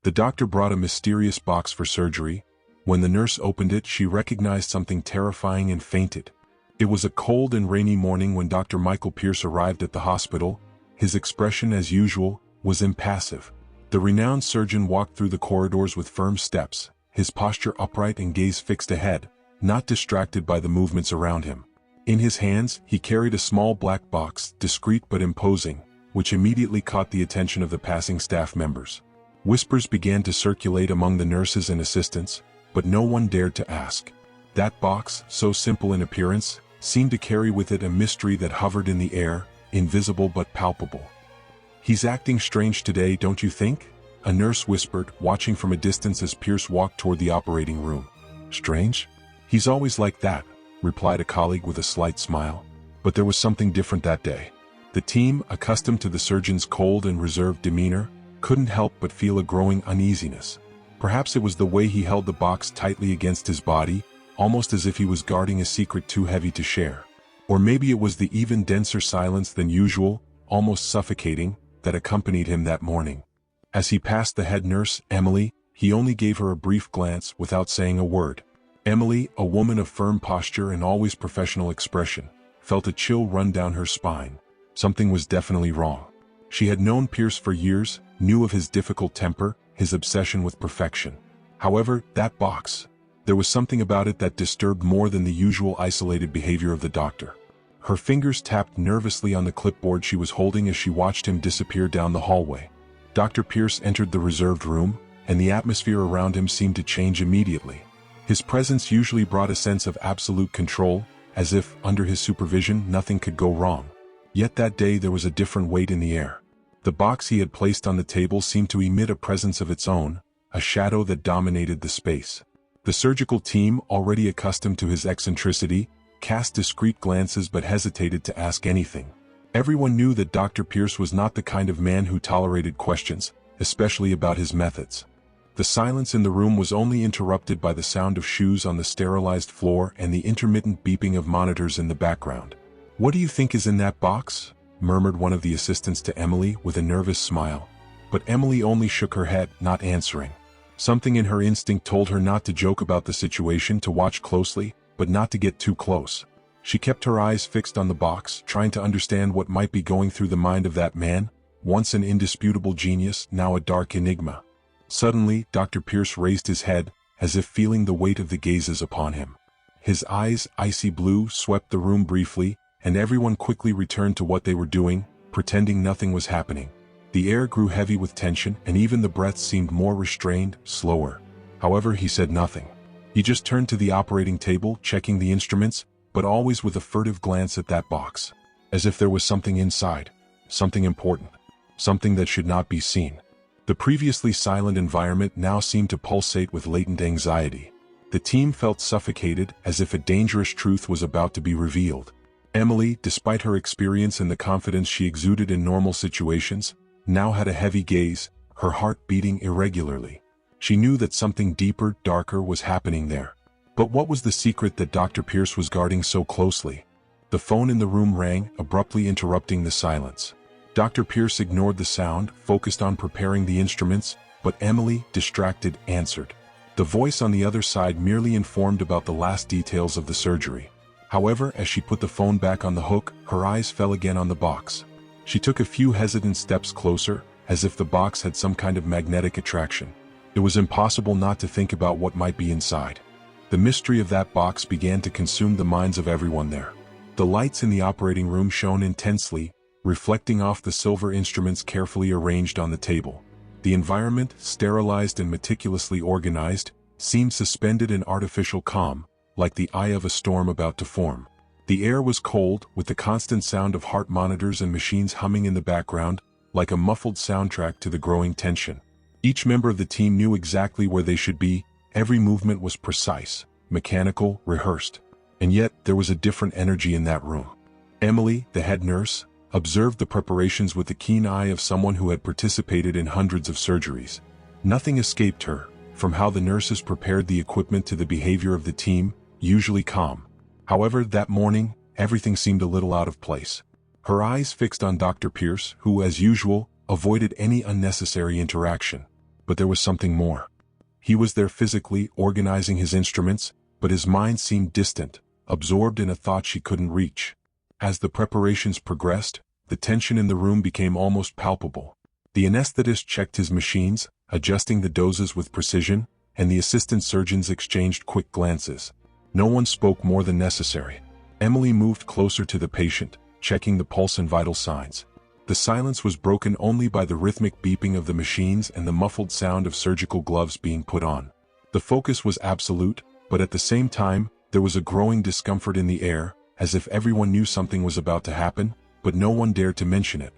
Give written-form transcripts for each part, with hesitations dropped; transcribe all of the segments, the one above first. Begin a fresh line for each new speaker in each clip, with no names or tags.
The doctor brought a mysterious box for surgery. When the nurse opened it, she recognized something terrifying and fainted. It was a cold and rainy morning when Dr. Michael Pierce arrived at the hospital. His expression, as usual, was impassive. The renowned surgeon walked through the corridors with firm steps, his posture upright and gaze fixed ahead, not distracted by the movements around him. In his hands, he carried a small black box, discreet but imposing, which immediately caught the attention of the passing staff members. Whispers began to circulate among the nurses and assistants, but no one dared to ask. That box, so simple in appearance, seemed to carry with it a mystery that hovered in the air, invisible but palpable. "He's acting strange today, don't you think?" a nurse whispered, watching from a distance as Pierce walked toward the operating room. "Strange? He's always like that," replied a colleague with a slight smile. But there was something different that day. The team, accustomed to the surgeon's cold and reserved demeanor, couldn't help but feel a growing uneasiness. Perhaps it was the way he held the box tightly against his body, almost as if he was guarding a secret too heavy to share. Or maybe it was the even denser silence than usual, almost suffocating, that accompanied him that morning. As he passed the head nurse, Emily, he only gave her a brief glance without saying a word. Emily, a woman of firm posture and always professional expression, felt a chill run down her spine. Something was definitely wrong. She had known Pierce for years, knew of his difficult temper, his obsession with perfection. However, that box, there was something about it that disturbed more than the usual isolated behavior of the doctor. Her fingers tapped nervously on the clipboard she was holding as she watched him disappear down the hallway. Dr. Pierce entered the reserved room, and the atmosphere around him seemed to change immediately. His presence usually brought a sense of absolute control, as if, under his supervision, nothing could go wrong. Yet that day there was a different weight in the air. The box he had placed on the table seemed to emit a presence of its own, a shadow that dominated the space. The surgical team, already accustomed to his eccentricity, cast discreet glances but hesitated to ask anything. Everyone knew that Dr. Pierce was not the kind of man who tolerated questions, especially about his methods. The silence in the room was only interrupted by the sound of shoes on the sterilized floor and the intermittent beeping of monitors in the background. "What do you think is in that box?" murmured one of the assistants to Emily with a nervous smile. But Emily only shook her head, not answering. Something in her instinct told her not to joke about the situation, to watch closely, but not to get too close. She kept her eyes fixed on the box, trying to understand what might be going through the mind of that man, once an indisputable genius, now a dark enigma. Suddenly, Dr. Pierce raised his head, as if feeling the weight of the gazes upon him. His eyes, icy blue, swept the room briefly, and everyone quickly returned to what they were doing, pretending nothing was happening. The air grew heavy with tension, and even the breaths seemed more restrained, slower. However, he said nothing. He just turned to the operating table, checking the instruments, but always with a furtive glance at that box. As if there was something inside, something important, something that should not be seen. The previously silent environment now seemed to pulsate with latent anxiety. The team felt suffocated, as if a dangerous truth was about to be revealed. Emily, despite her experience and the confidence she exuded in normal situations, now had a heavy gaze, her heart beating irregularly. She knew that something deeper, darker was happening there. But what was the secret that Dr. Pierce was guarding so closely? The phone in the room rang, abruptly interrupting the silence. Dr. Pierce ignored the sound, focused on preparing the instruments, but Emily, distracted, answered. The voice on the other side merely informed about the last details of the surgery. However, as she put the phone back on the hook, her eyes fell again on the box. She took a few hesitant steps closer, as if the box had some kind of magnetic attraction. It was impossible not to think about what might be inside. The mystery of that box began to consume the minds of everyone there. The lights in the operating room shone intensely, reflecting off the silver instruments carefully arranged on the table. The environment, sterilized and meticulously organized, seemed suspended in artificial calm, like the eye of a storm about to form. The air was cold, with the constant sound of heart monitors and machines humming in the background, like a muffled soundtrack to the growing tension. Each member of the team knew exactly where they should be. Every movement was precise, mechanical, rehearsed. And yet, there was a different energy in that room. Emily, the head nurse, observed the preparations with the keen eye of someone who had participated in hundreds of surgeries. Nothing escaped her, from how the nurses prepared the equipment to the behavior of the team, usually calm. However, that morning, everything seemed a little out of place. Her eyes fixed on Dr. Pierce, who, as usual, avoided any unnecessary interaction. but there was something more. He was there physically, organizing his instruments, but his mind seemed distant, absorbed in a thought she couldn't reach. As the preparations progressed, the tension in the room became almost palpable. The anesthetist checked his machines, adjusting the doses with precision, and the assistant surgeons exchanged quick glances. No one spoke more than necessary. Emily moved closer to the patient, checking the pulse and vital signs. The silence was broken only by the rhythmic beeping of the machines and the muffled sound of surgical gloves being put on. The focus was absolute, but at the same time, there was a growing discomfort in the air, as if everyone knew something was about to happen, but no one dared to mention it.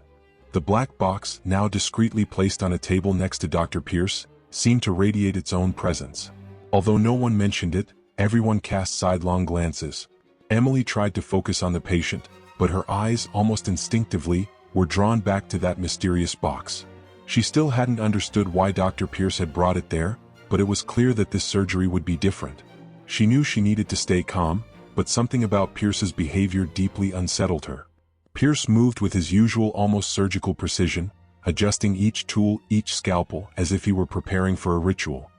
The black box, now discreetly placed on a table next to Dr. Pierce, seemed to radiate its own presence. Although no one mentioned it, everyone cast sidelong glances. Emily tried to focus on the patient, but her eyes, almost instinctively, were drawn back to that mysterious box. She still hadn't understood why Dr. Pierce had brought it there, but it was clear that this surgery would be different. She knew she needed to stay calm, but something about Pierce's behavior deeply unsettled her. Pierce moved with his usual almost surgical precision, adjusting each tool, each scalpel, as if he were preparing for a ritual.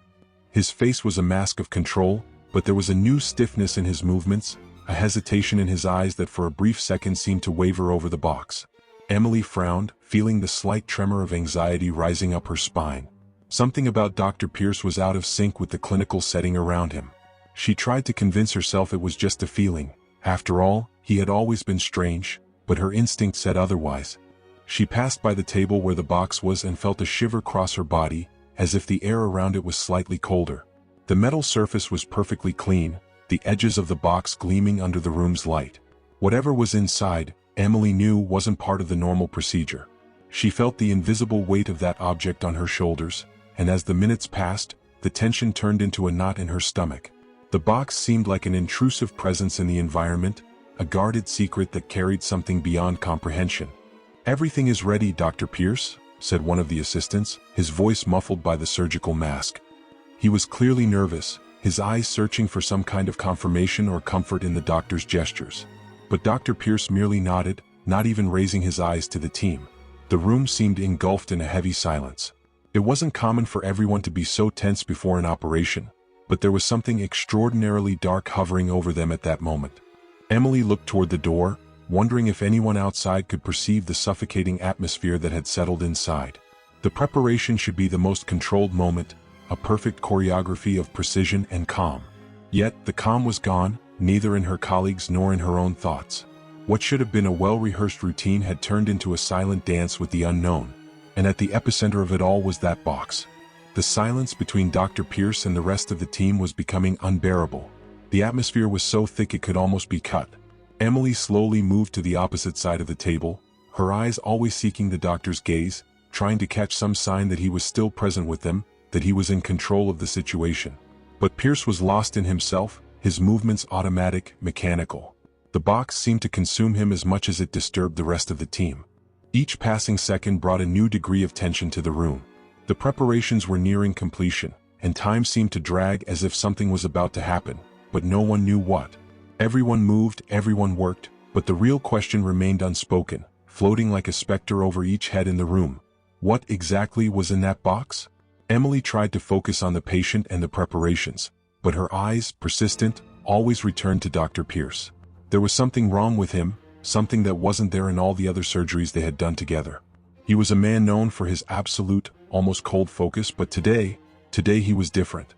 His face was a mask of control, but there was a new stiffness in his movements, a hesitation in his eyes that for a brief second seemed to waver over the box. Emily frowned, feeling the slight tremor of anxiety rising up her spine. Something about Dr. Pierce was out of sync with the clinical setting around him. She tried to convince herself it was just a feeling. After all, he had always been strange, but her instinct said otherwise. She passed by the table where the box was and felt a shiver cross her body, as if the air around it was slightly colder. The metal surface was perfectly clean, the edges of the box gleaming under the room's light. Whatever was inside, Emily knew wasn't part of the normal procedure. She felt the invisible weight of that object on her shoulders, and as the minutes passed, the tension turned into a knot in her stomach. The box seemed like an intrusive presence in the environment, a guarded secret that carried something beyond comprehension. "Everything is ready, Dr. Pierce," said one of the assistants, his voice muffled by the surgical mask. He was clearly nervous, his eyes searching for some kind of confirmation or comfort in the doctor's gestures. But Dr. Pierce merely nodded, not even raising his eyes to the team. The room seemed engulfed in a heavy silence. It wasn't common for everyone to be so tense before an operation, but there was something extraordinarily dark hovering over them at that moment. Emily looked toward the door, wondering if anyone outside could perceive the suffocating atmosphere that had settled inside. The preparation should be the most controlled moment, a perfect choreography of precision and calm. Yet, the calm was gone, neither in her colleagues nor in her own thoughts. What should have been a well-rehearsed routine had turned into a silent dance with the unknown, and at the epicenter of it all was that box. The silence between Dr. Pierce and the rest of the team was becoming unbearable. The atmosphere was so thick it could almost be cut. Emily slowly moved to the opposite side of the table, her eyes always seeking the doctor's gaze, trying to catch some sign that he was still present with them, that he was in control of the situation. But Pierce was lost in himself, his movements automatic, mechanical. The box seemed to consume him as much as it disturbed the rest of the team. Each passing second brought a new degree of tension to the room. The preparations were nearing completion, and time seemed to drag as if something was about to happen, but no one knew what. Everyone moved, everyone worked, but the real question remained unspoken, floating like a specter over each head in the room. What exactly was in that box? Emily tried to focus on the patient and the preparations, but her eyes, persistent, always returned to Dr. Pierce. There was something wrong with him, something that wasn't there in all the other surgeries they had done together. He was a man known for his absolute, almost cold focus, but today he was different.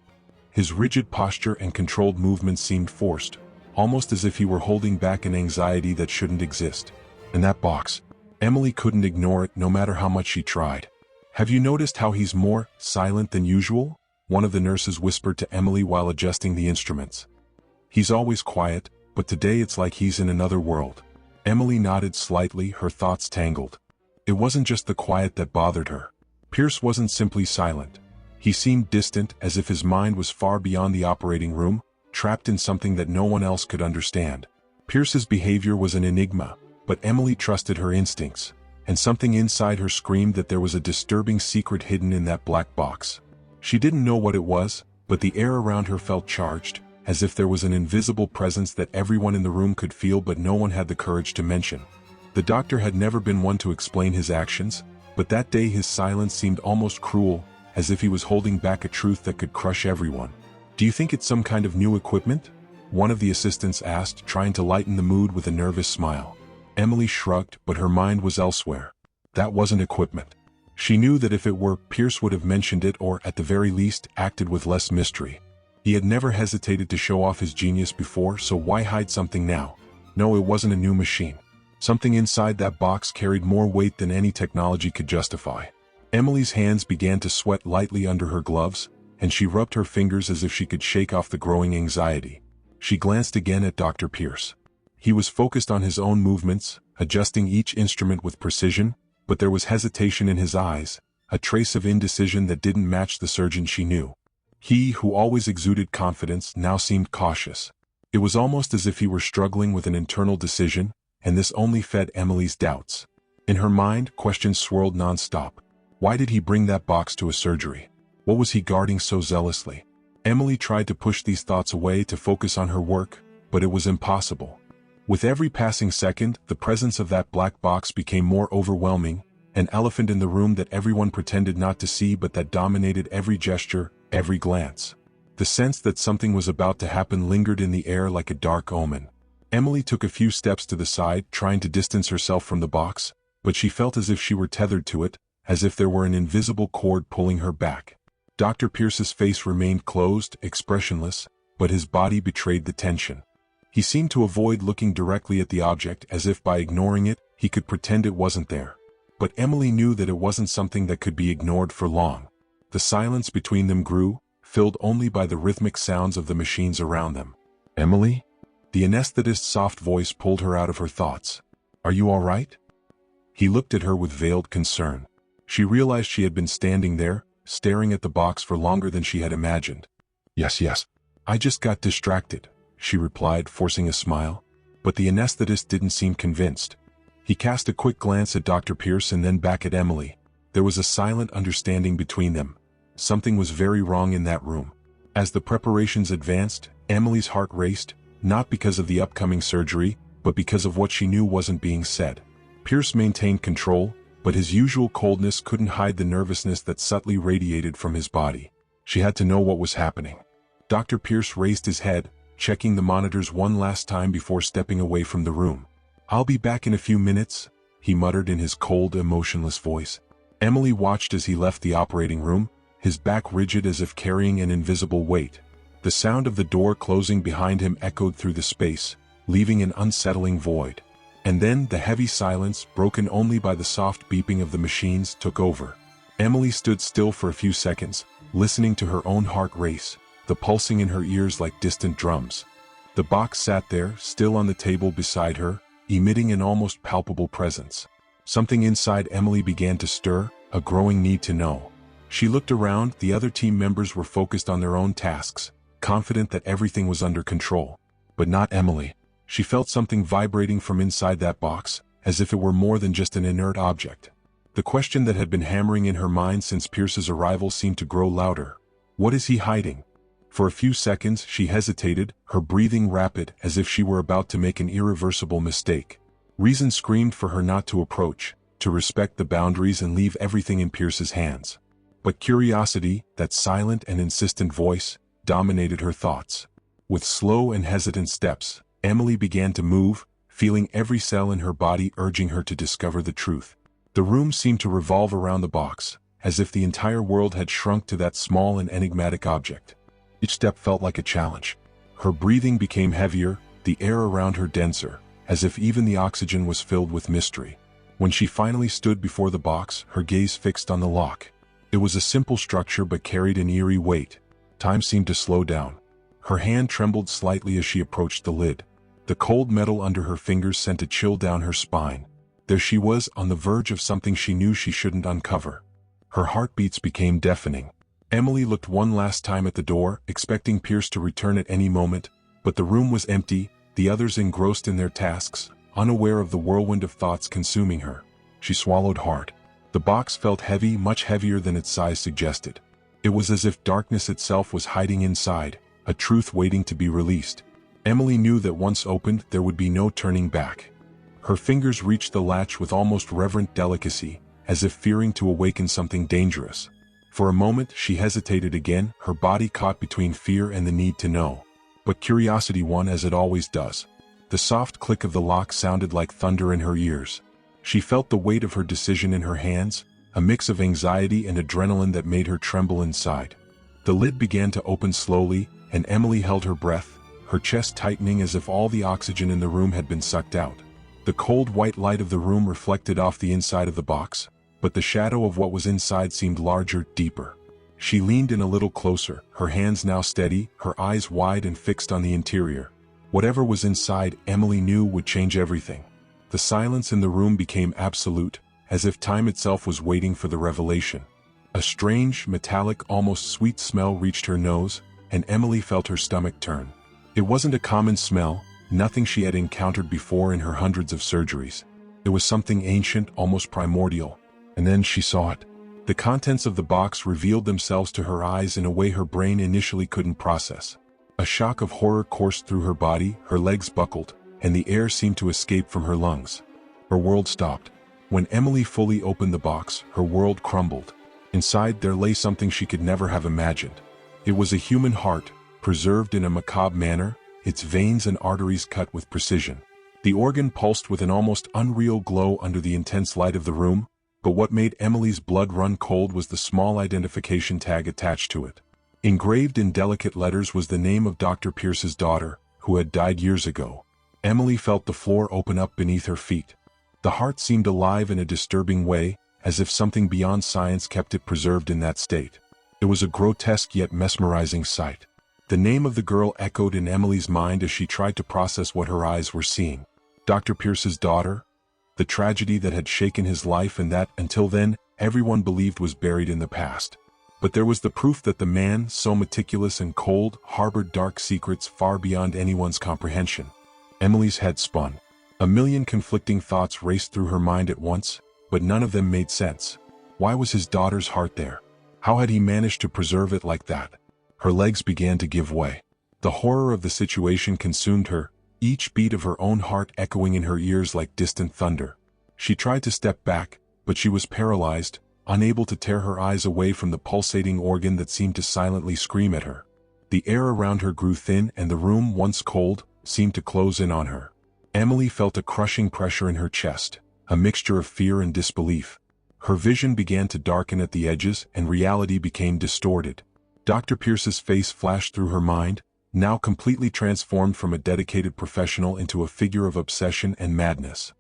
His rigid posture and controlled movements seemed forced, almost as if he were holding back an anxiety that shouldn't exist. And that box, Emily couldn't ignore it no matter how much she tried. "Have you noticed how he's more silent than usual?" one of the nurses whispered to Emily while adjusting the instruments. "He's always quiet, but today it's like he's in another world." Emily nodded slightly, her thoughts tangled. It wasn't just the quiet that bothered her. Pierce wasn't simply silent. He seemed distant, as if his mind was far beyond the operating room, trapped in something that no one else could understand. Pierce's behavior was an enigma, but Emily trusted her instincts, and something inside her screamed that there was a disturbing secret hidden in that black box. She didn't know what it was, but the air around her felt charged, as if there was an invisible presence that everyone in the room could feel but no one had the courage to mention. The doctor had never been one to explain his actions, but that day his silence seemed almost cruel, as if he was holding back a truth that could crush everyone. "Do you think it's some kind of new equipment?" one of the assistants asked, trying to lighten the mood with a nervous smile. Emily shrugged, but her mind was elsewhere. That wasn't equipment. She knew that if it were, Pierce would have mentioned it or, at the very least, acted with less mystery. He had never hesitated to show off his genius before, so why hide something now? No, it wasn't a new machine. Something inside that box carried more weight than any technology could justify. Emily's hands began to sweat lightly under her gloves, and she rubbed her fingers as if she could shake off the growing anxiety. She glanced again at Dr. Pierce. He was focused on his own movements, adjusting each instrument with precision, but there was hesitation in his eyes, a trace of indecision that didn't match the surgeon she knew. He, who always exuded confidence, now seemed cautious. It was almost as if he were struggling with an internal decision, and this only fed Emily's doubts. In her mind, questions swirled non-stop. Why did he bring that box to a surgery? What was he guarding so zealously? Emily tried to push these thoughts away to focus on her work, but it was impossible. With every passing second, the presence of that black box became more overwhelming, an elephant in the room that everyone pretended not to see but that dominated every gesture, every glance. The sense that something was about to happen lingered in the air like a dark omen. Emily took a few steps to the side, trying to distance herself from the box, but she felt as if she were tethered to it, as if there were an invisible cord pulling her back. Dr. Pierce's face remained closed, expressionless, but his body betrayed the tension. He seemed to avoid looking directly at the object, as if by ignoring it, he could pretend it wasn't there. But Emily knew that it wasn't something that could be ignored for long. The silence between them grew, filled only by the rhythmic sounds of the machines around them. "Emily?" The anesthetist's soft voice pulled her out of her thoughts. "Are you all right?" He looked at her with veiled concern. She realized she had been standing there, staring at the box for longer than she had imagined. Yes. I just got distracted," she replied, forcing a smile. But the anesthetist didn't seem convinced. He cast a quick glance at Dr. Pierce and then back at Emily. There was a silent understanding between them. Something was very wrong in that room. As the preparations advanced, Emily's heart raced, not because of the upcoming surgery, but because of what she knew wasn't being said. Pierce maintained control, but his usual coldness couldn't hide the nervousness that subtly radiated from his body. She had to know what was happening. Dr. Pierce raised his head, checking the monitors one last time before stepping away from the room. "I'll be back in a few minutes," he muttered in his cold, emotionless voice. Emily watched as he left the operating room, his back rigid as if carrying an invisible weight. The sound of the door closing behind him echoed through the space, leaving an unsettling void. And then the heavy silence, broken only by the soft beeping of the machines, took over. Emily stood still for a few seconds, listening to her own heart race, the pulsing in her ears like distant drums. The box sat there, still on the table beside her, emitting an almost palpable presence. Something inside Emily began to stir, a growing need to know. She looked around, the other team members were focused on their own tasks, confident that everything was under control. But not Emily. She felt something vibrating from inside that box, as if it were more than just an inert object. The question that had been hammering in her mind since Pierce's arrival seemed to grow louder. What is he hiding? For a few seconds she hesitated, her breathing rapid as if she were about to make an irreversible mistake. Reason screamed for her not to approach, to respect the boundaries and leave everything in Pierce's hands. But curiosity, that silent and insistent voice, dominated her thoughts. With slow and hesitant steps, Emily began to move, feeling every cell in her body urging her to discover the truth. The room seemed to revolve around the box, as if the entire world had shrunk to that small and enigmatic object. Each step felt like a challenge. Her breathing became heavier, the air around her denser, as if even the oxygen was filled with mystery. When she finally stood before the box, her gaze fixed on the lock. It was a simple structure but carried an eerie weight. Time seemed to slow down. Her hand trembled slightly as she approached the lid. The cold metal under her fingers sent a chill down her spine. There she was, on the verge of something she knew she shouldn't uncover. Her heartbeats became deafening. Emily looked one last time at the door, expecting Pierce to return at any moment, but the room was empty, the others engrossed in their tasks, unaware of the whirlwind of thoughts consuming her. She swallowed hard. The box felt heavy, much heavier than its size suggested. It was as if darkness itself was hiding inside, a truth waiting to be released. Emily knew that once opened, there would be no turning back. Her fingers reached the latch with almost reverent delicacy, as if fearing to awaken something dangerous. For a moment she hesitated again, her body caught between fear and the need to know. But curiosity won, as it always does. The soft click of the lock sounded like thunder in her ears. She felt the weight of her decision in her hands, a mix of anxiety and adrenaline that made her tremble inside. The lid began to open slowly, and Emily held her breath, her chest tightening as if all the oxygen in the room had been sucked out. The cold white light of the room reflected off the inside of the box, but the shadow of what was inside seemed larger, deeper. She leaned in a little closer, her hands now steady, her eyes wide and fixed on the interior. Whatever was inside, Emily knew, would change everything. The silence in the room became absolute, as if time itself was waiting for the revelation. A strange, metallic, almost sweet smell reached her nose, and Emily felt her stomach turn. It wasn't a common smell, nothing she had encountered before in her hundreds of surgeries. It was something ancient, almost primordial. And then she saw it. The contents of the box revealed themselves to her eyes in a way her brain initially couldn't process. A shock of horror coursed through her body, her legs buckled, and the air seemed to escape from her lungs. Her world stopped. When Emily fully opened the box, her world crumbled. Inside there lay something she could never have imagined. It was a human heart, preserved in a macabre manner, its veins and arteries cut with precision. The organ pulsed with an almost unreal glow under the intense light of the room, but what made Emily's blood run cold was the small identification tag attached to it. Engraved in delicate letters was the name of Dr. Pierce's daughter, who had died years ago. Emily felt the floor open up beneath her feet. The heart seemed alive in a disturbing way, as if something beyond science kept it preserved in that state. It was a grotesque yet mesmerizing sight. The name of the girl echoed in Emily's mind as she tried to process what her eyes were seeing. Dr. Pierce's daughter? The tragedy that had shaken his life and that, until then, everyone believed was buried in the past. But there was the proof that the man, so meticulous and cold, harbored dark secrets far beyond anyone's comprehension. Emily's head spun. A million conflicting thoughts raced through her mind at once, but none of them made sense. Why was his daughter's heart there? How had he managed to preserve it like that? Her legs began to give way. The horror of the situation consumed her, each beat of her own heart echoing in her ears like distant thunder. She tried to step back, but she was paralyzed, unable to tear her eyes away from the pulsating organ that seemed to silently scream at her. The air around her grew thin, and the room, once cold, seemed to close in on her. Emily felt a crushing pressure in her chest, a mixture of fear and disbelief. Her vision began to darken at the edges, and reality became distorted. Dr. Pierce's face flashed through her mind, now completely transformed from a dedicated professional into a figure of obsession and madness.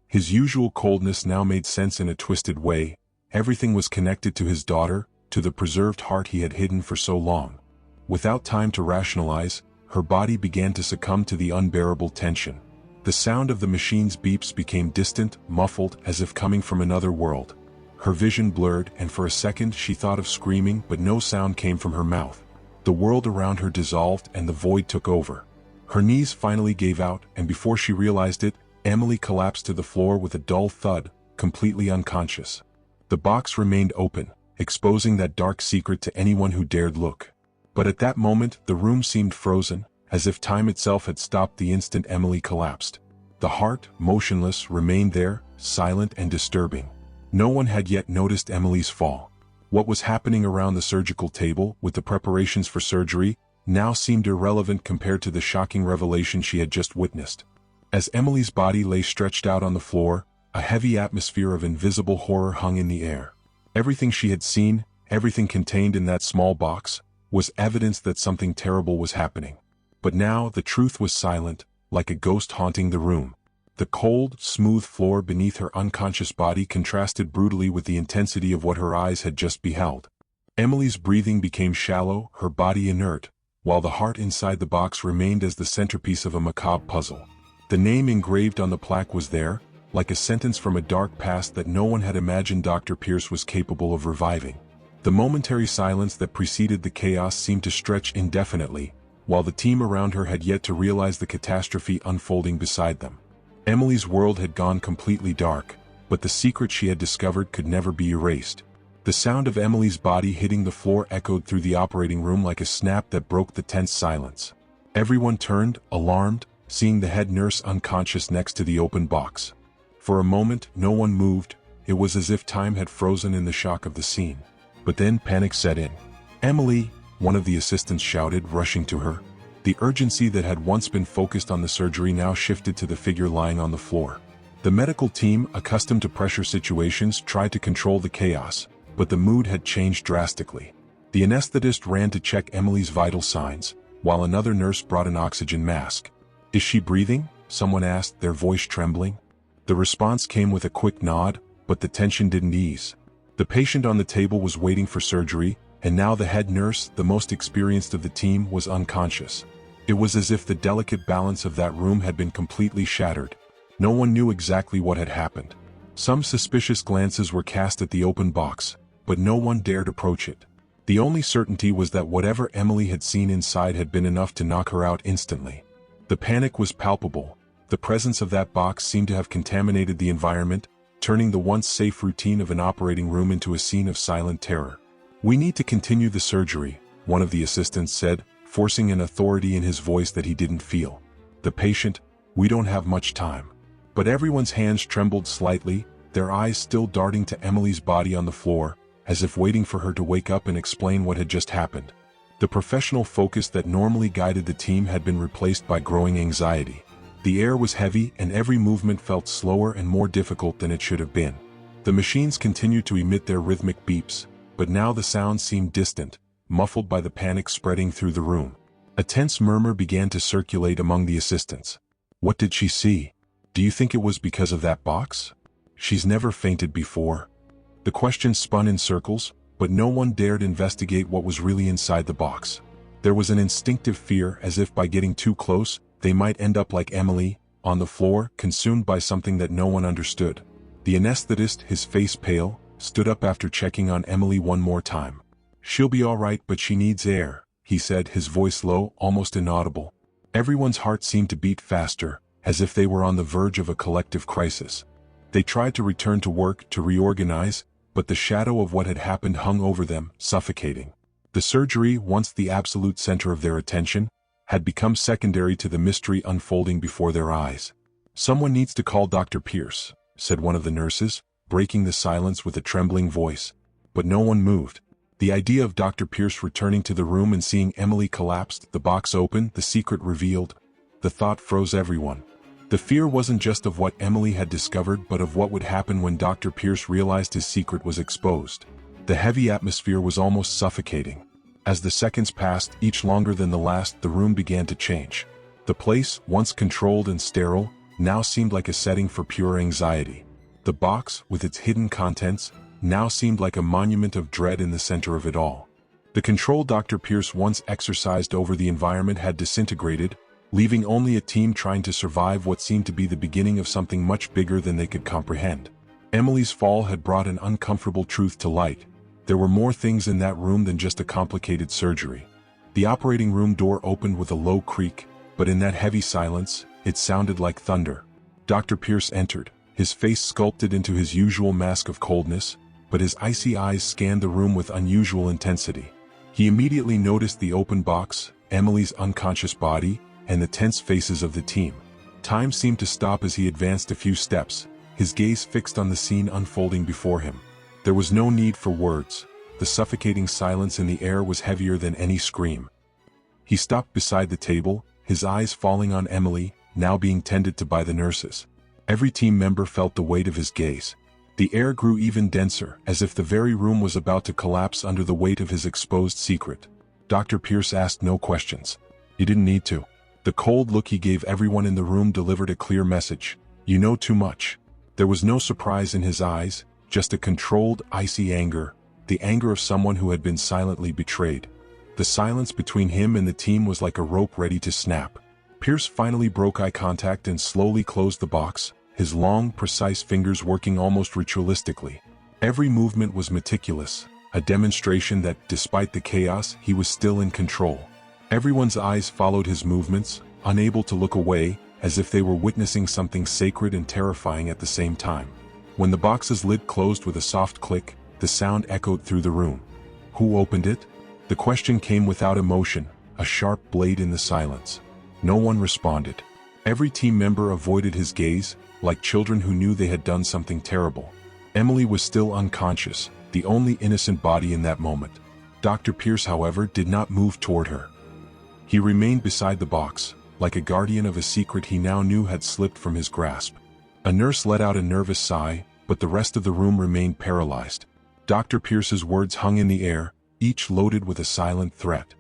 His usual coldness now made sense in a twisted way. Everything was connected to his daughter, to the preserved heart he had hidden for so long. Without time to rationalize, her body began to succumb to the unbearable tension. The sound of the machine's beeps became distant, muffled, as if coming from another world. Her vision blurred, and for a second she thought of screaming, but no sound came from her mouth. The world around her dissolved, and the void took over. Her knees finally gave out, and before she realized it, Emily collapsed to the floor with a dull thud, completely unconscious. The box remained open, exposing that dark secret to anyone who dared look. But at that moment, the room seemed frozen, as if time itself had stopped the instant Emily collapsed. The heart, motionless, remained there, silent and disturbing. No one had yet noticed Emily's fall. What was happening around the surgical table, with the preparations for surgery, now seemed irrelevant compared to the shocking revelation she had just witnessed. As Emily's body lay stretched out on the floor, a heavy atmosphere of invisible horror hung in the air. Everything she had seen, everything contained in that small box, was evidence that something terrible was happening. But now the truth was silent, like a ghost haunting the room. The cold, smooth floor beneath her unconscious body contrasted brutally with the intensity of what her eyes had just beheld. Emily's breathing became shallow, her body inert, while the heart inside the box remained as the centerpiece of a macabre puzzle. The name engraved on the plaque was there, like a sentence from a dark past that no one had imagined Dr. Pierce was capable of reviving. The momentary silence that preceded the chaos seemed to stretch indefinitely, while the team around her had yet to realize the catastrophe unfolding beside them. Emily's world had gone completely dark, but the secret she had discovered could never be erased. The sound of Emily's body hitting the floor echoed through the operating room like a snap that broke the tense silence. Everyone turned, alarmed, seeing the head nurse unconscious next to the open box. For a moment, no one moved. It was as if time had frozen in the shock of the scene. But then panic set in. "Emily," one of the assistants shouted, rushing to her. The urgency that had once been focused on the surgery now shifted to the figure lying on the floor. The medical team, accustomed to pressure situations, tried to control the chaos, but the mood had changed drastically. The anesthetist ran to check Emily's vital signs, while another nurse brought an oxygen mask. "Is she breathing?" someone asked, their voice trembling. The response came with a quick nod, but the tension didn't ease. The patient on the table was waiting for surgery, and now the head nurse, the most experienced of the team, was unconscious. It was as if the delicate balance of that room had been completely shattered. No one knew exactly what had happened. Some suspicious glances were cast at the open box, but no one dared approach it. The only certainty was that whatever Emily had seen inside had been enough to knock her out instantly. The panic was palpable. The presence of that box seemed to have contaminated the environment, turning the once safe routine of an operating room into a scene of silent terror. "We need to continue the surgery," one of the assistants said, forcing an authority in his voice that he didn't feel. The patient, "We don't have much time." But everyone's hands trembled slightly, their eyes still darting to Emily's body on the floor, as if waiting for her to wake up and explain what had just happened. The professional focus that normally guided the team had been replaced by growing anxiety. The air was heavy and every movement felt slower and more difficult than it should have been. The machines continued to emit their rhythmic beeps, but now the sound seemed distant, muffled by the panic spreading through the room. A tense murmur began to circulate among the assistants. "What did she see? Do you think it was because of that box? She's never fainted before." The question spun in circles, but no one dared investigate what was really inside the box. There was an instinctive fear, as if by getting too close, they might end up like Emily, on the floor, consumed by something that no one understood. The anesthetist, his face pale, stood up after checking on Emily one more time. "She'll be all right, but she needs air," he said, his voice low, almost inaudible. Everyone's heart seemed to beat faster, as if they were on the verge of a collective crisis. They tried to return to work, to reorganize, but the shadow of what had happened hung over them, suffocating. The surgery, once the absolute center of their attention, had become secondary to the mystery unfolding before their eyes. "Someone needs to call Dr. Pierce," said one of the nurses, breaking the silence with a trembling voice. But no one moved. The idea of Dr. Pierce returning to the room and seeing Emily collapsed, the box open, the secret revealed, the thought froze everyone. The fear wasn't just of what Emily had discovered, but of what would happen when Dr. Pierce realized his secret was exposed. The heavy atmosphere was almost suffocating. As the seconds passed, each longer than the last, the room began to change. The place, once controlled and sterile, now seemed like a setting for pure anxiety. The box, with its hidden contents, now seemed like a monument of dread in the center of it all. The control Dr. Pierce once exercised over the environment had disintegrated, leaving only a team trying to survive what seemed to be the beginning of something much bigger than they could comprehend. Emily's fall had brought an uncomfortable truth to light. There were more things in that room than just a complicated surgery. The operating room door opened with a low creak, but in that heavy silence, it sounded like thunder. Dr. Pierce entered, his face sculpted into his usual mask of coldness, but his icy eyes scanned the room with unusual intensity. He immediately noticed the open box, Emily's unconscious body, and the tense faces of the team. Time seemed to stop as he advanced a few steps, his gaze fixed on the scene unfolding before him. There was no need for words. The suffocating silence in the air was heavier than any scream. He stopped beside the table, his eyes falling on Emily, now being tended to by the nurses. Every team member felt the weight of his gaze. The air grew even denser, as if the very room was about to collapse under the weight of his exposed secret. Dr. Pierce asked no questions. He didn't need to. The cold look he gave everyone in the room delivered a clear message. "You know too much." There was no surprise in his eyes, just a controlled, icy anger, the anger of someone who had been silently betrayed. The silence between him and the team was like a rope ready to snap. Pierce finally broke eye contact and slowly closed the box, his long, precise fingers working almost ritualistically. Every movement was meticulous, a demonstration that, despite the chaos, he was still in control. Everyone's eyes followed his movements, unable to look away, as if they were witnessing something sacred and terrifying at the same time. When the box's lid closed with a soft click, the sound echoed through the room. Who opened it? The question came without emotion, a sharp blade in the silence. No one responded. Every team member avoided his gaze, like children who knew they had done something terrible. Emily was still unconscious, the only innocent body in that moment. Dr. Pierce, however, did not move toward her. He remained beside the box, like a guardian of a secret he now knew had slipped from his grasp. A nurse let out a nervous sigh, but the rest of the room remained paralyzed. Dr. Pierce's words hung in the air, each loaded with a silent threat.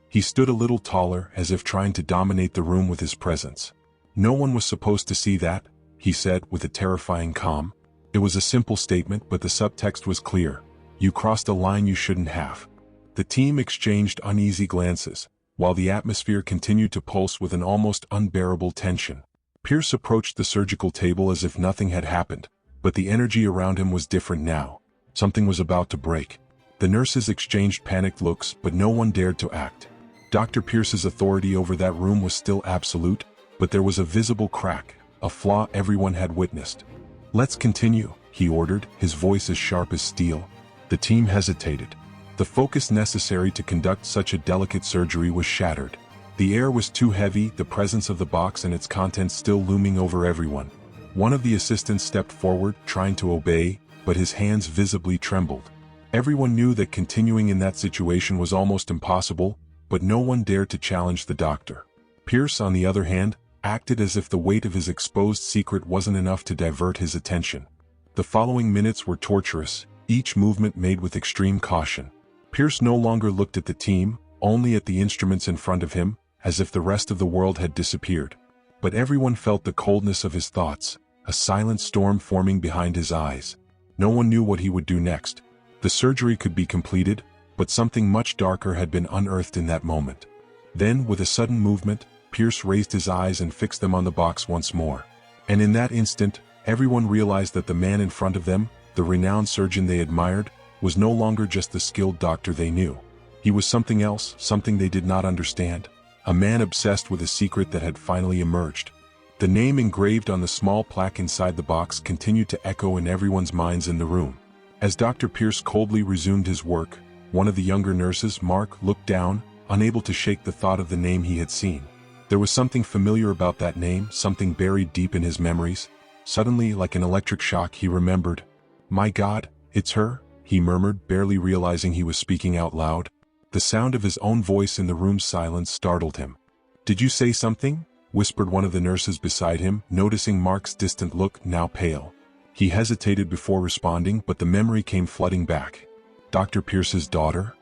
He stood a little taller, as if trying to dominate the room with his presence. "No one was supposed to see that," he said with a terrifying calm. It was a simple statement, but the subtext was clear. "You crossed a line you shouldn't have." The team exchanged uneasy glances, while the atmosphere continued to pulse with an almost unbearable tension. Pierce approached the surgical table as if nothing had happened, but the energy around him was different now. Something was about to break. The nurses exchanged panicked looks, but no one dared to act. Dr. Pierce's authority over that room was still absolute, but there was a visible crack, a flaw everyone had witnessed. "Let's continue," he ordered, his voice as sharp as steel. The team hesitated. The focus necessary to conduct such a delicate surgery was shattered. The air was too heavy, the presence of the box and its contents still looming over everyone. One of the assistants stepped forward, trying to obey, but his hands visibly trembled. Everyone knew that continuing in that situation was almost impossible, but no one dared to challenge the doctor. Pierce, on the other hand, acted as if the weight of his exposed secret wasn't enough to divert his attention. The following minutes were torturous, each movement made with extreme caution. Pierce no longer looked at the team, only at the instruments in front of him, as if the rest of the world had disappeared. But everyone felt the coldness of his thoughts, a silent storm forming behind his eyes. No one knew what he would do next. The surgery could be completed, but something much darker had been unearthed in that moment. Then, with a sudden movement, Pierce raised his eyes and fixed them on the box once more. And in that instant, everyone realized that the man in front of them, the renowned surgeon they admired, was no longer just the skilled doctor they knew. He was something else, something they did not understand. A man obsessed with a secret that had finally emerged. The name engraved on the small plaque inside the box continued to echo in everyone's minds in the room. As Dr. Pierce coldly resumed his work, one of the younger nurses, Mark, looked down, unable to shake the thought of the name he had seen. There was something familiar about that name, something buried deep in his memories. Suddenly, like an electric shock, he remembered. "My God, it's her," he murmured, barely realizing he was speaking out loud. The sound of his own voice in the room's silence startled him. "Did you say something?" whispered one of the nurses beside him, noticing Mark's distant look, now pale. He hesitated before responding, but the memory came flooding back. Dr. Pierce's daughter?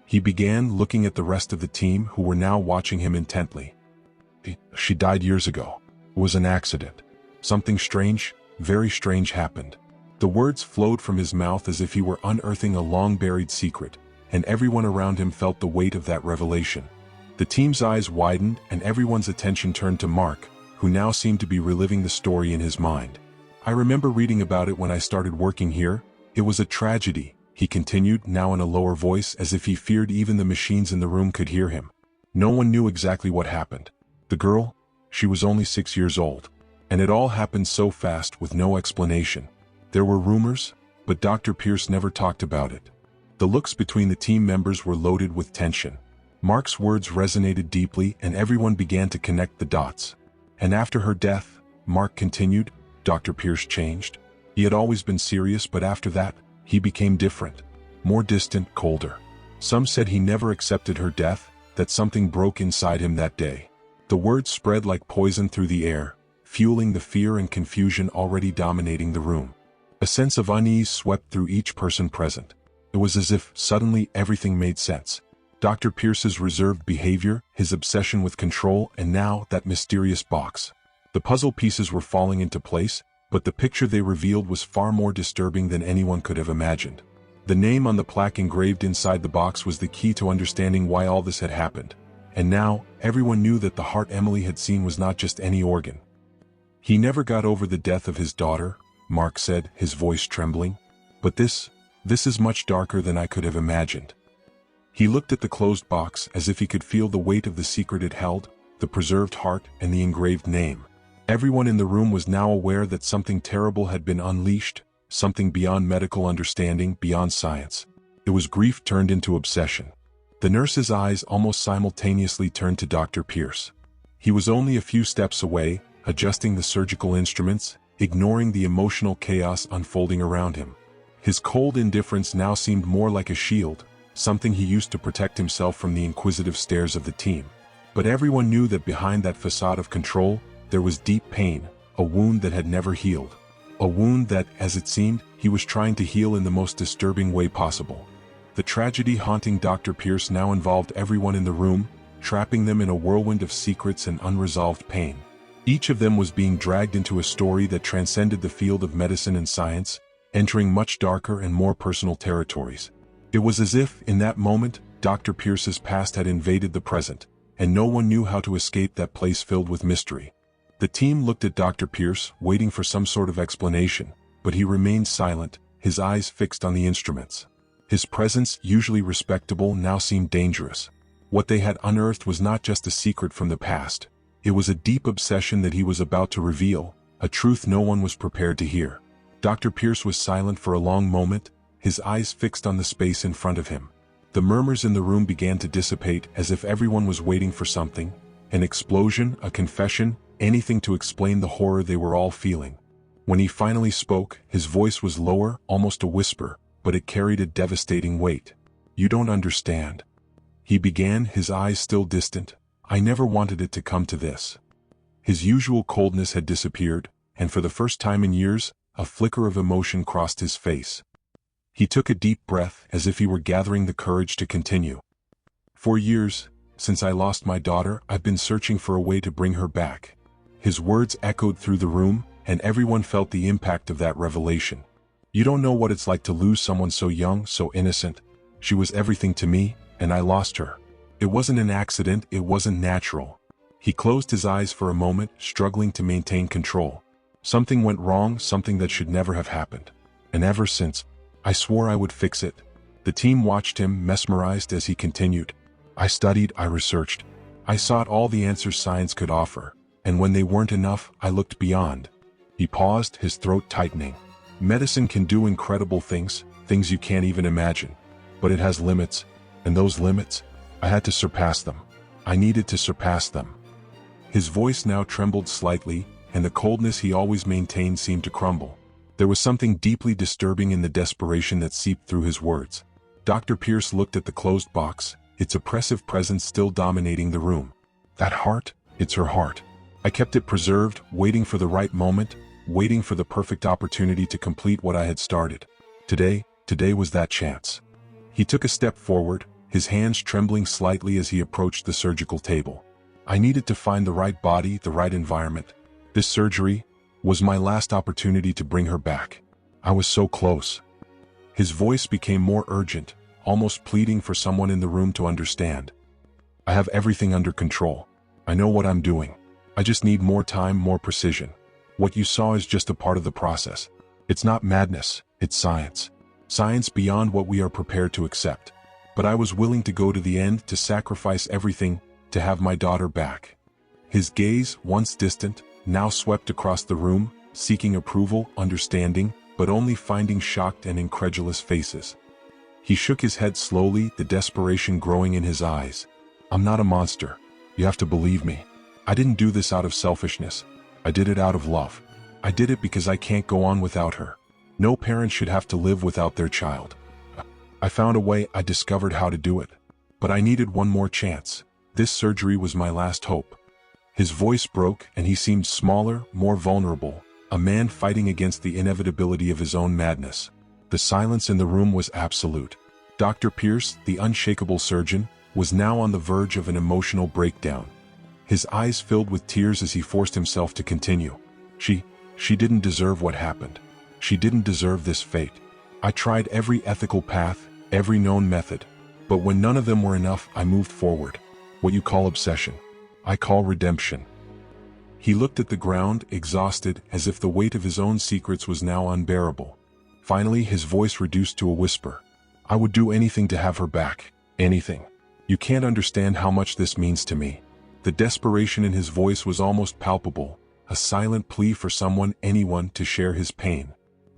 He began, looking at the rest of the team, who were now watching him intently. She died years ago. It was an accident. Something strange, very strange happened." The words flowed from his mouth as if he were unearthing a long-buried secret, and everyone around him felt the weight of that revelation. The team's eyes widened, and everyone's attention turned to Mark, who now seemed to be reliving the story in his mind. "I remember reading about it when I started working here. It was a tragedy," he continued, now in a lower voice, as if he feared even the machines in the room could hear him. "No one knew exactly what happened. The girl? She was only 6 years old. And it all happened so fast, with no explanation. There were rumors, but Dr. Pierce never talked about it." The looks between the team members were loaded with tension. Mark's words resonated deeply, and everyone began to connect the dots. "And after her death," Mark continued, "Dr. Pierce changed. He had always been serious, but after that, he became different. More distant, colder. Some said he never accepted her death, that something broke inside him that day." The words spread like poison through the air, fueling the fear and confusion already dominating the room. A sense of unease swept through each person present. It was as if suddenly everything made sense. Dr. Pierce's reserved behavior, his obsession with control, and now that mysterious box. The puzzle pieces were falling into place, but the picture they revealed was far more disturbing than anyone could have imagined. The name on the plaque engraved inside the box was the key to understanding why all this had happened. And now, everyone knew that the heart Emily had seen was not just any organ. "He never got over the death of his daughter," Mark said, his voice trembling. "But this is much darker than I could have imagined." He looked at the closed box as if he could feel the weight of the secret it held, the preserved heart and the engraved name. Everyone in the room was now aware that something terrible had been unleashed, something beyond medical understanding, beyond science. It was grief turned into obsession. The nurse's eyes almost simultaneously turned to Dr. Pierce. He was only a few steps away, adjusting the surgical instruments, ignoring the emotional chaos unfolding around him. His cold indifference now seemed more like a shield, something he used to protect himself from the inquisitive stares of the team. But everyone knew that behind that facade of control, there was deep pain, a wound that had never healed. A wound that, as it seemed, he was trying to heal in the most disturbing way possible. The tragedy haunting Dr. Pierce now involved everyone in the room, trapping them in a whirlwind of secrets and unresolved pain. Each of them was being dragged into a story that transcended the field of medicine and science, entering much darker and more personal territories. It was as if, in that moment, Dr. Pierce's past had invaded the present, and no one knew how to escape that place filled with mystery. The team looked at Dr. Pierce, waiting for some sort of explanation, but he remained silent, his eyes fixed on the instruments. His presence, usually respectable, now seemed dangerous. What they had unearthed was not just a secret from the past. It was a deep obsession that he was about to reveal, a truth no one was prepared to hear. Dr. Pierce was silent for a long moment, his eyes fixed on the space in front of him. The murmurs in the room began to dissipate as if everyone was waiting for something, an explosion, a confession, anything to explain the horror they were all feeling. When he finally spoke, his voice was lower, almost a whisper, but it carried a devastating weight. "You don't understand," he began, his eyes still distant. "I never wanted it to come to this." His usual coldness had disappeared, and for the first time in years, a flicker of emotion crossed his face. He took a deep breath as if he were gathering the courage to continue. "For years, since I lost my daughter, I've been searching for a way to bring her back." His words echoed through the room, and everyone felt the impact of that revelation. "You don't know what it's like to lose someone so young, so innocent. She was everything to me, and I lost her. It wasn't an accident, it wasn't natural." He closed his eyes for a moment, struggling to maintain control. "Something went wrong, something that should never have happened. And ever since, I swore I would fix it." The team watched him, mesmerized, as he continued. "I studied, I researched. I sought all the answers science could offer, and when they weren't enough, I looked beyond." He paused, his throat tightening. "Medicine can do incredible things, things you can't even imagine. But it has limits, and those limits, I had to surpass them. I needed to surpass them." His voice now trembled slightly, and the coldness he always maintained seemed to crumble. There was something deeply disturbing in the desperation that seeped through his words. Dr. Pierce looked at the closed box, its oppressive presence still dominating the room. "That heart? It's her heart. I kept it preserved, waiting for the right moment, waiting for the perfect opportunity to complete what I had started. Today was that chance." He took a step forward, his hands trembling slightly as he approached the surgical table. "I needed to find the right body, the right environment. This surgery was my last opportunity to bring her back. I was so close." His voice became more urgent, almost pleading for someone in the room to understand. "I have everything under control. I know what I'm doing. I just need more time, more precision. What you saw is just a part of the process. It's not madness, it's science. Science beyond what we are prepared to accept. But I was willing to go to the end, to sacrifice everything, to have my daughter back." His gaze, once distant, now swept across the room, seeking approval, understanding, but only finding shocked and incredulous faces. He shook his head slowly, the desperation growing in his eyes. "I'm not a monster. You have to believe me. I didn't do this out of selfishness. I did it out of love. I did it because I can't go on without her. No parent should have to live without their child. I found a way, I discovered how to do it. But I needed one more chance. This surgery was my last hope." His voice broke, and he seemed smaller, more vulnerable, a man fighting against the inevitability of his own madness. The silence in the room was absolute. Dr. Pierce, the unshakable surgeon, was now on the verge of an emotional breakdown. His eyes filled with tears as he forced himself to continue. She didn't deserve what happened. She didn't deserve this fate. I tried every ethical path, every known method. But when none of them were enough, I moved forward. What you call obsession, I call redemption." He looked at the ground, exhausted, as if the weight of his own secrets was now unbearable. Finally, his voice reduced to a whisper. "I would do anything to have her back. Anything. You can't understand how much this means to me." The desperation in his voice was almost palpable, a silent plea for someone, anyone, to share his pain.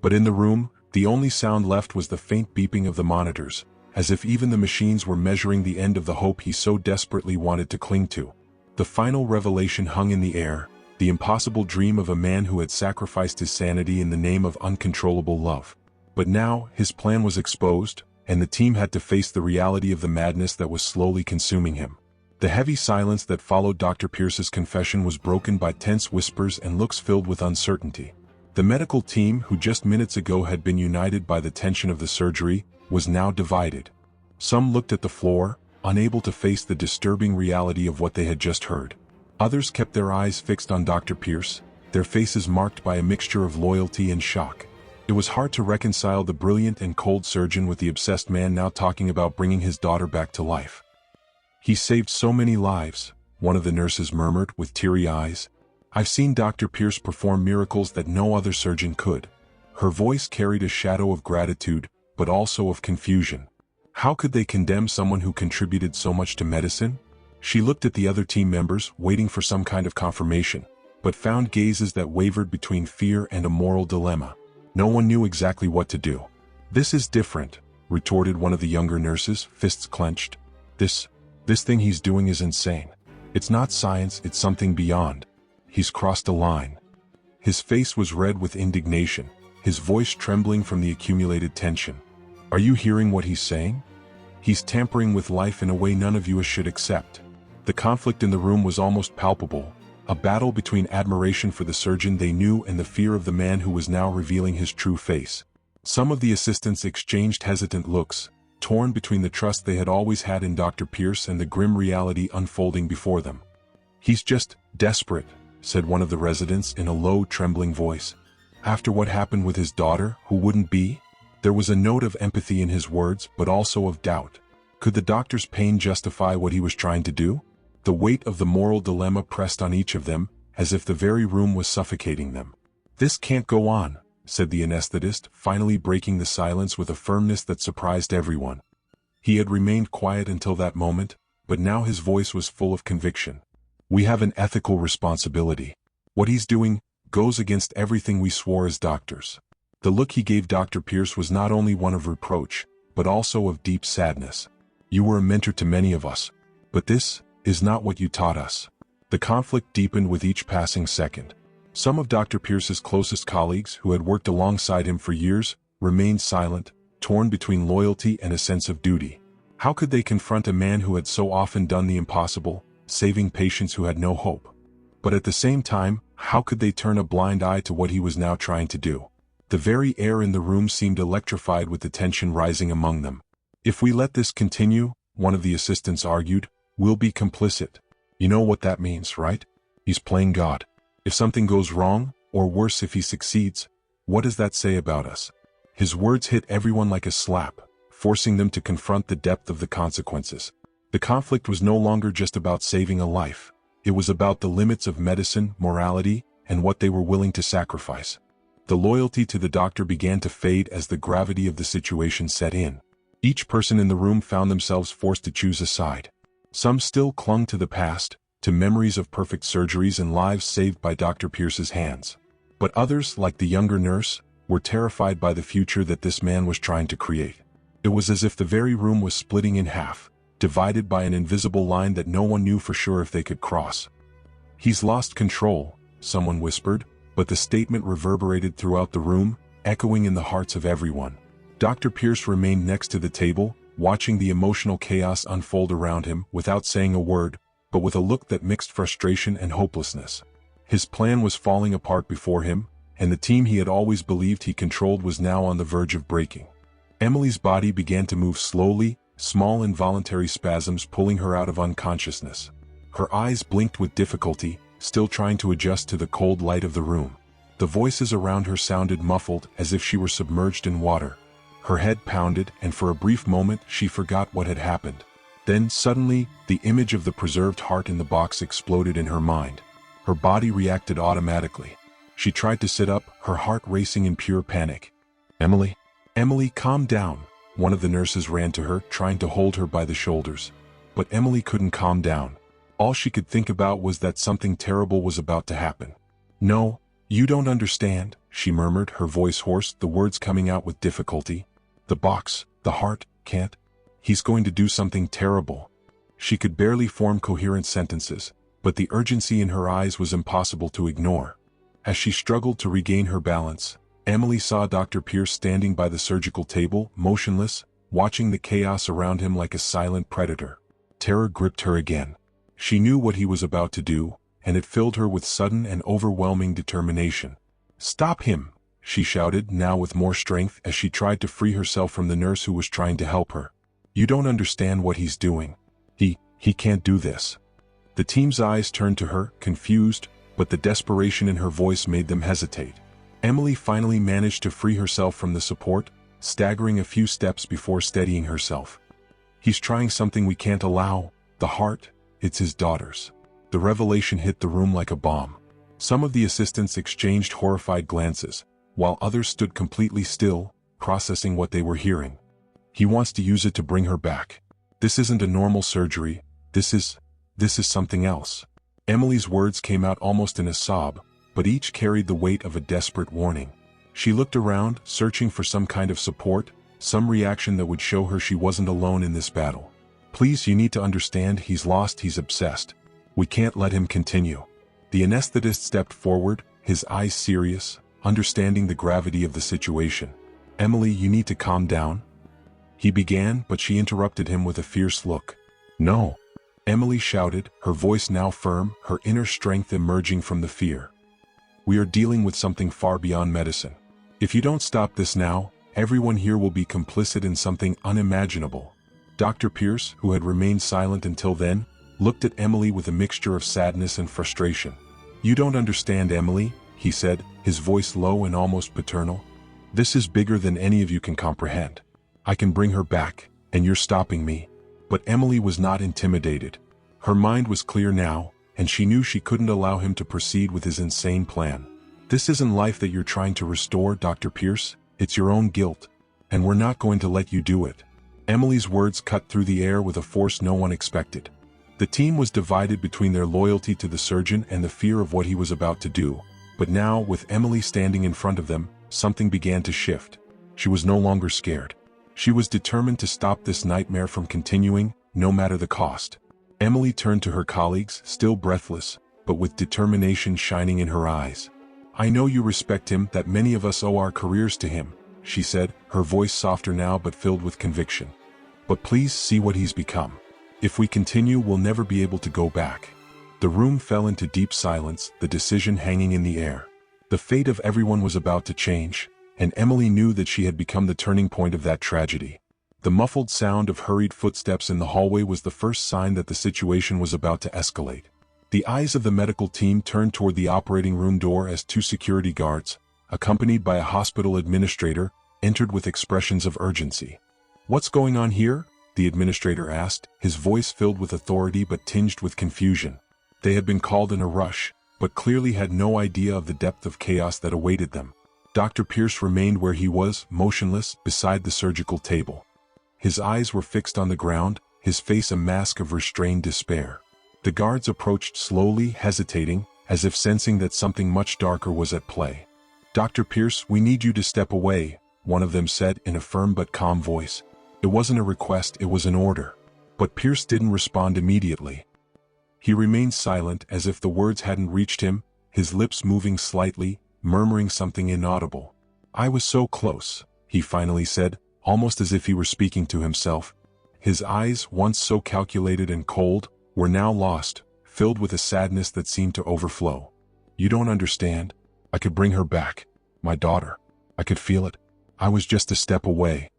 But in the room, the only sound left was the faint beeping of the monitors, as if even the machines were measuring the end of the hope he so desperately wanted to cling to. The final revelation hung in the air, the impossible dream of a man who had sacrificed his sanity in the name of uncontrollable love. But now, his plan was exposed, and the team had to face the reality of the madness that was slowly consuming him. The heavy silence that followed Dr. Pierce's confession was broken by tense whispers and looks filled with uncertainty. The medical team, who just minutes ago had been united by the tension of the surgery, was now divided. Some looked at the floor, unable to face the disturbing reality of what they had just heard. Others kept their eyes fixed on Dr. Pierce, their faces marked by a mixture of loyalty and shock. It was hard to reconcile the brilliant and cold surgeon with the obsessed man now talking about bringing his daughter back to life. "He saved so many lives," one of the nurses murmured with teary eyes. "I've seen Dr. Pierce perform miracles that no other surgeon could." Her voice carried a shadow of gratitude, but also of confusion. How could they condemn someone who contributed so much to medicine? She looked at the other team members, waiting for some kind of confirmation, but found gazes that wavered between fear and a moral dilemma. No one knew exactly what to do. "This is different," retorted one of the younger nurses, fists clenched. This thing he's doing is insane. It's not science, it's something beyond. He's crossed a line." His face was red with indignation, his voice trembling from the accumulated tension. "Are you hearing what he's saying? He's tampering with life in a way none of you should accept." The conflict in the room was almost palpable, a battle between admiration for the surgeon they knew and the fear of the man who was now revealing his true face. Some of the assistants exchanged hesitant looks, torn between the trust they had always had in Dr. Pierce and the grim reality unfolding before them. "He's just desperate," said one of the residents in a low, trembling voice. "After what happened with his daughter, who wouldn't be?" There was a note of empathy in his words, but also of doubt. Could the doctor's pain justify what he was trying to do? The weight of the moral dilemma pressed on each of them, as if the very room was suffocating them. "This can't go on," said the anesthetist, finally breaking the silence with a firmness that surprised everyone. He had remained quiet until that moment, but now his voice was full of conviction. "We have an ethical responsibility. What he's doing goes against everything we swore as doctors." The look he gave Dr. Pierce was not only one of reproach, but also of deep sadness. "You were a mentor to many of us, but this is not what you taught us." The conflict deepened with each passing second. Some of Dr. Pierce's closest colleagues, who had worked alongside him for years, remained silent, torn between loyalty and a sense of duty. How could they confront a man who had so often done the impossible, saving patients who had no hope? But at the same time, how could they turn a blind eye to what he was now trying to do? The very air in the room seemed electrified with the tension rising among them. "If we let this continue," one of the assistants argued, "we'll be complicit. You know what that means, right? He's playing God. If something goes wrong, or worse if he succeeds, what does that say about us?" His words hit everyone like a slap, forcing them to confront the depth of the consequences. The conflict was no longer just about saving a life. It was about the limits of medicine, morality, and what they were willing to sacrifice. The loyalty to the doctor began to fade as the gravity of the situation set in. Each person in the room found themselves forced to choose a side. Some still clung to the past, to memories of perfect surgeries and lives saved by Dr. Pierce's hands. But others, like the younger nurse, were terrified by the future that this man was trying to create. It was as if the very room was splitting in half, divided by an invisible line that no one knew for sure if they could cross. "He's lost control," someone whispered, but the statement reverberated throughout the room, echoing in the hearts of everyone. Dr. Pierce remained next to the table, watching the emotional chaos unfold around him without saying a word, but with a look that mixed frustration and hopelessness. His plan was falling apart before him, and the team he had always believed he controlled was now on the verge of breaking. Emily's body began to move slowly, small involuntary spasms pulling her out of unconsciousness. Her eyes blinked with difficulty, still trying to adjust to the cold light of the room. The voices around her sounded muffled as if she were submerged in water. Her head pounded, and for a brief moment she forgot what had happened. Then, suddenly, the image of the preserved heart in the box exploded in her mind. Her body reacted automatically. She tried to sit up, her heart racing in pure panic. "Emily? Emily, calm down." One of the nurses ran to her, trying to hold her by the shoulders. But Emily couldn't calm down. All she could think about was that something terrible was about to happen. "No, you don't understand," she murmured, her voice hoarse, the words coming out with difficulty. "The box, the heart, can't. He's going to do something terrible." She could barely form coherent sentences, but the urgency in her eyes was impossible to ignore. As she struggled to regain her balance, Emily saw Dr. Pierce standing by the surgical table, motionless, watching the chaos around him like a silent predator. Terror gripped her again. She knew what he was about to do, and it filled her with sudden and overwhelming determination. "Stop him!" she shouted, now with more strength, as she tried to free herself from the nurse who was trying to help her. "You don't understand what he's doing. He can't do this." The team's eyes turned to her, confused, but the desperation in her voice made them hesitate. Emily finally managed to free herself from the support, staggering a few steps before steadying herself. "He's trying something we can't allow. The heart, it's his daughter's." The revelation hit the room like a bomb. Some of the assistants exchanged horrified glances, while others stood completely still, processing what they were hearing. "He wants to use it to bring her back. This isn't a normal surgery. This is something else." Emily's words came out almost in a sob, but each carried the weight of a desperate warning. She looked around, searching for some kind of support, some reaction that would show her she wasn't alone in this battle. "Please, you need to understand, he's lost, he's obsessed. We can't let him continue." The anesthetist stepped forward, his eyes serious, understanding the gravity of the situation. "Emily, you need to calm down," he began, but she interrupted him with a fierce look. "No," Emily shouted, her voice now firm, her inner strength emerging from the fear. "We are dealing with something far beyond medicine. If you don't stop this now, everyone here will be complicit in something unimaginable." Dr. Pierce, who had remained silent until then, looked at Emily with a mixture of sadness and frustration. "You don't understand, Emily," he said, his voice low and almost paternal. "This is bigger than any of you can comprehend. I can bring her back, and you're stopping me." But Emily was not intimidated. Her mind was clear now, and she knew she couldn't allow him to proceed with his insane plan. "This isn't life that you're trying to restore, Dr. Pierce. It's your own guilt, and we're not going to let you do it." Emily's words cut through the air with a force no one expected. The team was divided between their loyalty to the surgeon and the fear of what he was about to do. But now, with Emily standing in front of them, something began to shift. She was no longer scared. She was determined to stop this nightmare from continuing, no matter the cost. Emily turned to her colleagues, still breathless, but with determination shining in her eyes. "I know you respect him, that many of us owe our careers to him," she said, her voice softer now but filled with conviction. "But please see what he's become. If we continue, we'll never be able to go back." The room fell into deep silence, the decision hanging in the air. The fate of everyone was about to change, and Emily knew that she had become the turning point of that tragedy. The muffled sound of hurried footsteps in the hallway was the first sign that the situation was about to escalate. The eyes of the medical team turned toward the operating room door as two security guards, accompanied by a hospital administrator, entered with expressions of urgency. "What's going on here?" the administrator asked, his voice filled with authority but tinged with confusion. They had been called in a rush, but clearly had no idea of the depth of chaos that awaited them. Dr. Pierce remained where he was, motionless, beside the surgical table. His eyes were fixed on the ground, his face a mask of restrained despair. The guards approached slowly, hesitating, as if sensing that something much darker was at play. "Dr. Pierce, we need you to step away," one of them said in a firm but calm voice. It wasn't a request, it was an order. But Pierce didn't respond immediately. He remained silent as if the words hadn't reached him, his lips moving slightly, murmuring something inaudible. "I was so close," he finally said, almost as if he were speaking to himself. His eyes, once so calculated and cold, were now lost, filled with a sadness that seemed to overflow. "You don't understand. I could bring her back. My daughter. I could feel it. I was just a step away."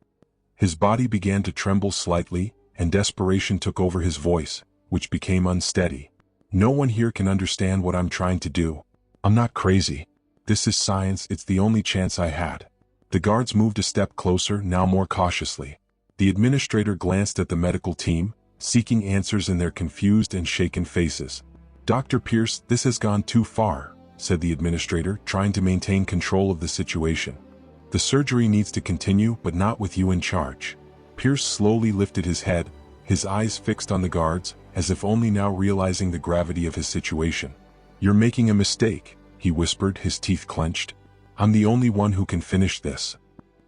His body began to tremble slightly, and desperation took over his voice, which became unsteady. "No one here can understand what I'm trying to do. I'm not crazy. This is science, it's the only chance I had." The guards moved a step closer, now more cautiously. The administrator glanced at the medical team, seeking answers in their confused and shaken faces. "Dr. Pierce, this has gone too far," said the administrator, trying to maintain control of the situation. "The surgery needs to continue, but not with you in charge." Pierce slowly lifted his head, his eyes fixed on the guards, as if only now realizing the gravity of his situation. "You're making a mistake," he whispered, his teeth clenched. "I'm the only one who can finish this."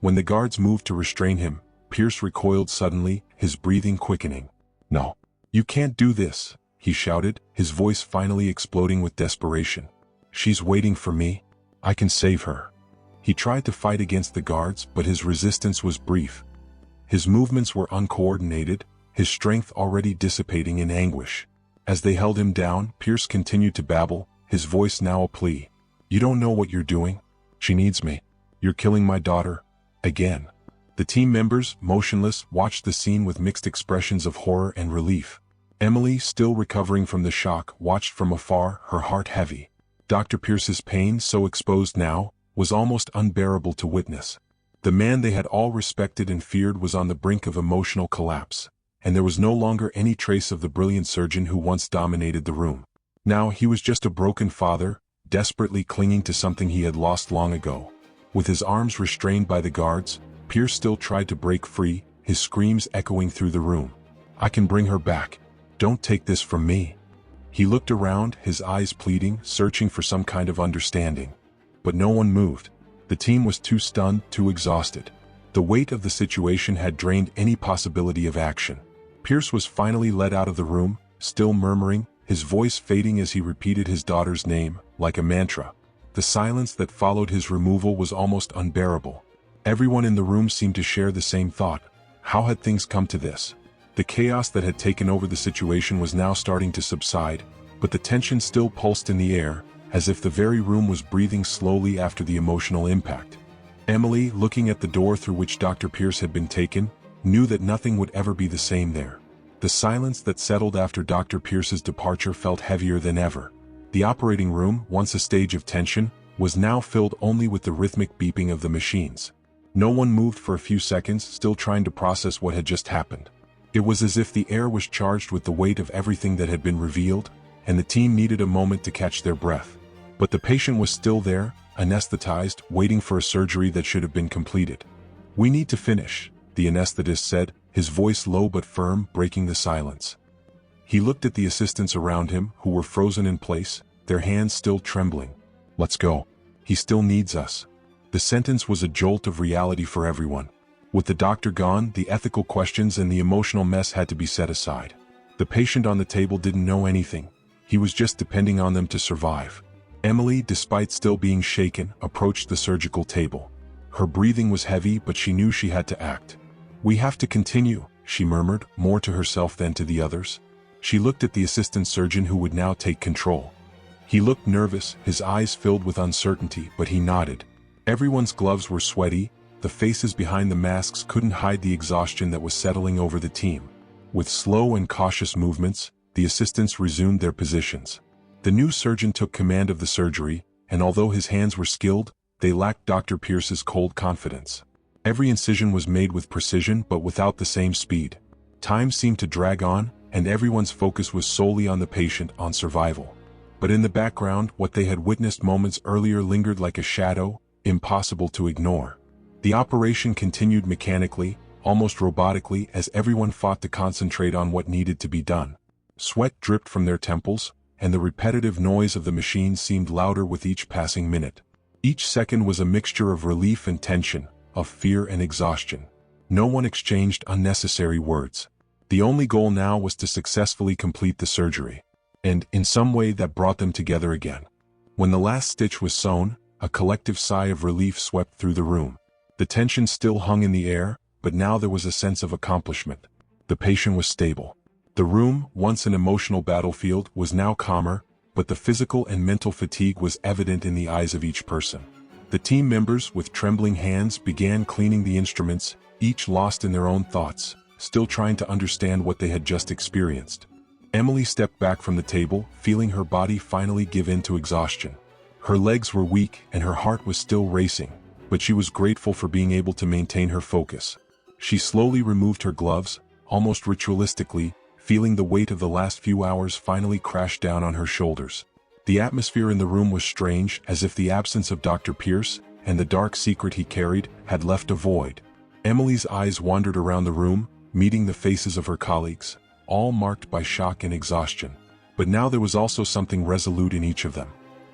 When the guards moved to restrain him, Pierce recoiled suddenly, his breathing quickening. "No, you can't do this," he shouted, his voice finally exploding with desperation. "She's waiting for me. I can save her." He tried to fight against the guards, but his resistance was brief. His movements were uncoordinated, his strength already dissipating in anguish. As they held him down, Pierce continued to babble, his voice now a plea. "You don't know what you're doing. She needs me. You're killing my daughter. Again." The team members, motionless, watched the scene with mixed expressions of horror and relief. Emily, still recovering from the shock, watched from afar, her heart heavy. Dr. Pierce's pain, so exposed now, was almost unbearable to witness. The man they had all respected and feared was on the brink of emotional collapse, and there was no longer any trace of the brilliant surgeon who once dominated the room. Now he was just a broken father, desperately clinging to something he had lost long ago. With his arms restrained by the guards, Pierce still tried to break free, his screams echoing through the room. "I can bring her back. Don't take this from me." He looked around, his eyes pleading, searching for some kind of understanding. But no one moved. The team was too stunned, too exhausted. The weight of the situation had drained any possibility of action. Pierce was finally led out of the room, still murmuring, his voice fading as he repeated his daughter's name, like a mantra. The silence that followed his removal was almost unbearable. Everyone in the room seemed to share the same thought. How had things come to this? The chaos that had taken over the situation was now starting to subside, but the tension still pulsed in the air, as if the very room was breathing slowly after the emotional impact. Emily, looking at the door through which Dr. Pierce had been taken, knew that nothing would ever be the same there. The silence that settled after Dr. Pierce's departure felt heavier than ever. The operating room, once a stage of tension, was now filled only with the rhythmic beeping of the machines. No one moved for a few seconds, still trying to process what had just happened. It was as if the air was charged with the weight of everything that had been revealed, and the team needed a moment to catch their breath. But the patient was still there, anesthetized, waiting for a surgery that should have been completed. "We need to finish," the anesthetist said, his voice low but firm, breaking the silence. He looked at the assistants around him, who were frozen in place, their hands still trembling. "Let's go. He still needs us." The sentence was a jolt of reality for everyone. With the doctor gone, the ethical questions and the emotional mess had to be set aside. The patient on the table didn't know anything. He was just depending on them to survive. Emily, despite still being shaken, approached the surgical table. Her breathing was heavy, but she knew she had to act. "We have to continue," she murmured, more to herself than to the others. She looked at the assistant surgeon who would now take control. He looked nervous, his eyes filled with uncertainty, but he nodded. Everyone's gloves were sweaty, the faces behind the masks couldn't hide the exhaustion that was settling over the team. With slow and cautious movements, the assistants resumed their positions. The new surgeon took command of the surgery, and although his hands were skilled, they lacked Dr. Pierce's cold confidence. Every incision was made with precision but without the same speed. Time seemed to drag on, and everyone's focus was solely on the patient, on survival. But in the background, what they had witnessed moments earlier lingered like a shadow, impossible to ignore. The operation continued mechanically, almost robotically, as everyone fought to concentrate on what needed to be done. Sweat dripped from their temples, and the repetitive noise of the machine seemed louder with each passing minute. Each second was a mixture of relief and tension, of fear and exhaustion. No one exchanged unnecessary words. The only goal now was to successfully complete the surgery. And, in some way, that brought them together again. When the last stitch was sewn, a collective sigh of relief swept through the room. The tension still hung in the air, but now there was a sense of accomplishment. The patient was stable. The room, once an emotional battlefield, was now calmer, but the physical and mental fatigue was evident in the eyes of each person. The team members, with trembling hands, began cleaning the instruments, each lost in their own thoughts, still trying to understand what they had just experienced. Emily stepped back from the table, feeling her body finally give in to exhaustion. Her legs were weak and her heart was still racing, but she was grateful for being able to maintain her focus. She slowly removed her gloves, almost ritualistically, feeling the weight of the last few hours finally crash down on her shoulders. The atmosphere in the room was strange, as if the absence of Dr. Pierce, and the dark secret he carried, had left a void. Emily's eyes wandered around the room, meeting the faces of her colleagues, all marked by shock and exhaustion. But now there was also something resolute in each of them.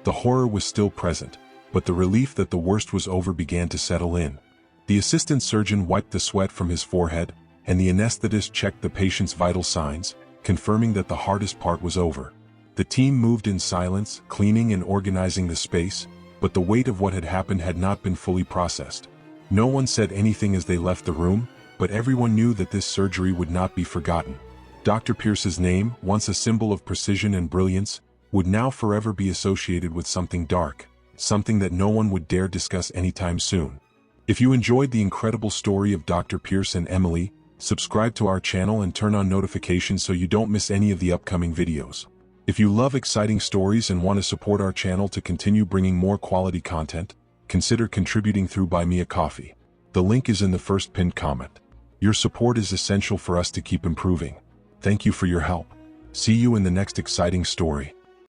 The horror was still present, but the relief that the worst was over began to settle in. The assistant surgeon wiped the sweat from his forehead, and the anesthetist checked the patient's vital signs, confirming that the hardest part was over. The team moved in silence, cleaning and organizing the space, but the weight of what had happened had not been fully processed. No one said anything as they left the room, but everyone knew that this surgery would not be forgotten. Dr. Pierce's name, once a symbol of precision and brilliance, would now forever be associated with something dark, something that no one would dare discuss anytime soon. If you enjoyed the incredible story of Dr. Pierce and Emily, subscribe to our channel and turn on notifications so you don't miss any of the upcoming videos. If you love exciting stories and want to support our channel to continue bringing more quality content, consider contributing through Buy Me a Coffee. The link is in the first pinned comment. Your support is essential for us to keep improving. Thank you for your help. See you in the next exciting story.